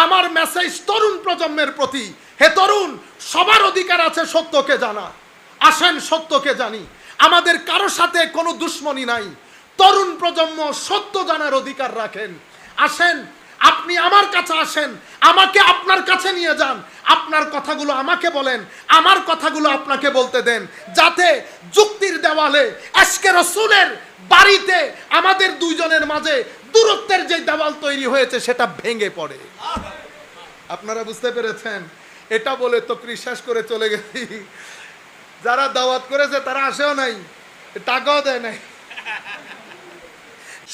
আমার মেসেজ তরুণ প্রজন্মের প্রতি, হে তরুণ, সবার অধিকার আছে সত্যকে জানা। আসেন সত্যকে জানি, আমাদের কারো সাথে কোনো দুশ্মনী নাই। তরুণ প্রজন্ম সত্য জানার অধিকার রাখেন। আসেন, আপনি আমার কাছে আসেন, আমাকে আপনার কাছে নিয়ে যান, আপনার কথাগুলো আমাকে বলেন, আমার কথাগুলো আপনাকে বলতে দেন, যাতে যুক্তির দেওয়ালে আজকে রসুলের বাড়িতে আমাদের দুইজনের মাঝে দূরত্বের যে দেওয়াল তৈরি হয়েছে সেটা ভেঙে পড়ে। আপনারা বুঝতে পেরেছেন? এটা বলে তো শেষ করে চলে গেছি। যারা দাওয়াত করেছে তারা আসেও নাই, টাকাও দেয় নাই।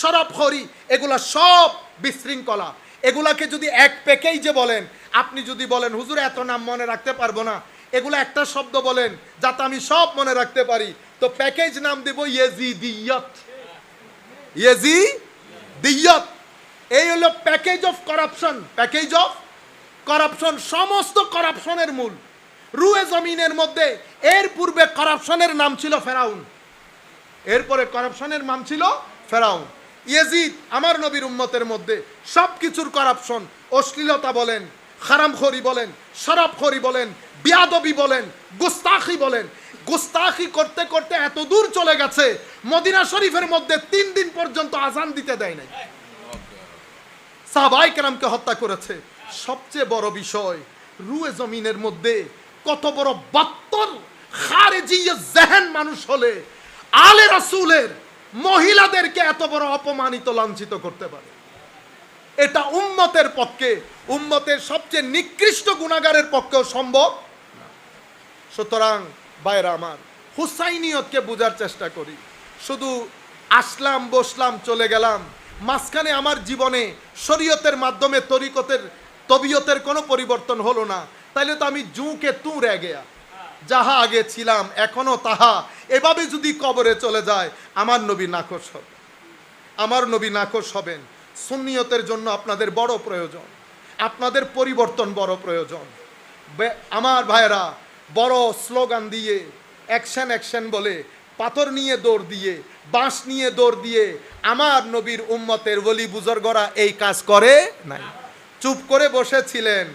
শরাবখোরি এগুলা সব বিশৃঙ্খলা। এগুলাকে যদি এক প্যাকেজে বলেন, আপনি যদি বলেন হুজুর এত নাম মনে রাখতে পারবো না, এগুলো একটা শব্দ বলেন যাতে আমি সব মনে রাখতে পারি, তো প্যাকেজ নাম দেব ইয়েজিদিয়ত। ইয়েজিদিয়ত এই হলো package of corruption. Package of corruption, সমস্ত কারাপশনের মূল। রুয়ে জমিনের মধ্যে এর পূর্বে কারাপশনের নাম ছিল ফেরাউন, এরপরে কারাপশনের নাম ছিল ফেরাউন। ইয়েজিদ আমার নবীর উম্মতের মধ্যে সব কিছুর কারাপশন, অশ্লীলতা বলেন, হারামখোরি বলেন, শরাবখোরি বলেন, বিয়াদবি বলেন, গুস্তাখি বলেন। গুস্তাখি করতে করতে এত দূর চলে গেছে, মদিনা শরীফের মধ্যে 3 দিন পর্যন্ত আজান দিতে দেয় নাই। সাহাবায়ে কেরামকে হত্যা করেছে। সবচেয়ে বড় বিষয়, রুয়ে জমিনের মধ্যে কত বড় বাত্তর খারেজিয়ে জেহেন মানুষ হলে আলে রাসূলের মহিলাদেরকে এত বড় অপমানিত লাঞ্ছিত করতে পারে? এটা উম্মতের পক্ষে, উম্মতের সবচেয়ে নিকৃষ্ট গুনাহগারের পক্ষেও সম্ভব না। সুতরাং ভাইরা আমার, হুসাইনিয়তকে বোঝার চেষ্টা করি। শুধু আসলাম, বসলাম, চলে গেলাম, মাঝখানে আমার জীবনে শরীয়তের মাধ্যমে তবিয়তের কোনো পরিবর্তন হলো না, তাইলে তো আমি জুঁকে তু রে গেয়া, যাহা আগে ছিলাম এখনো তাহা। এভাবে যদি কবরে চলে যায়, আমার নবী নাখোশ হবে, আমার নবী নাখোশ হবেন। সুন্নিয়তের জন্য আপনাদের বড় প্রয়োজন, আপনাদের পরিবর্তন বড় প্রয়োজন। আমার ভাইরা, বড় স্লোগান দিয়ে, অ্যাকশন অ্যাকশন বলে, পাথর নিয়ে দৌড় দিয়ে, বাঁশ নিয়ে দৌড় দিয়ে আমার নবীর উম্মতের ওলি বুজুর্গরা এই কাজ করে নাই। চুপ করে বসেছিলেন,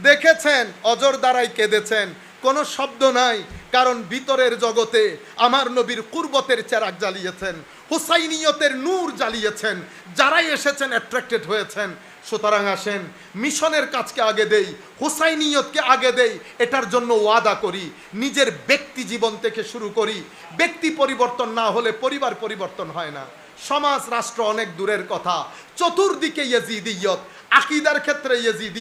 দেখেছেন, অজর দ্বারাই কেঁদেছেন, কোনো শব্দ নাই, কারণ ভিতরের জগতে আমার নবীর কুরবতের চেরাগ জ্বালিয়েছেন, হুসাইনিয়তের নূর জ্বালিয়েছেন, যারাই এসেছেন অ্যাট্রাক্টেড হয়েছেন। সুতরাং আসেন, মিশনের কাজকে আগে দেই, হুসাইনিয়তকে আগে দেই, এটার জন্য ওয়াদা করি, নিজের ব্যক্তি জীবন থেকে শুরু করি। ব্যক্তি পরিবর্তন না হলে পরিবার পরিবর্তন হয় না, সমাজ রাষ্ট্র অনেক দূরের কথা। চতুর্দিকে ইয়েজিদিয়ত, আকীদার ক্ষেত্রে ইয়েজিদি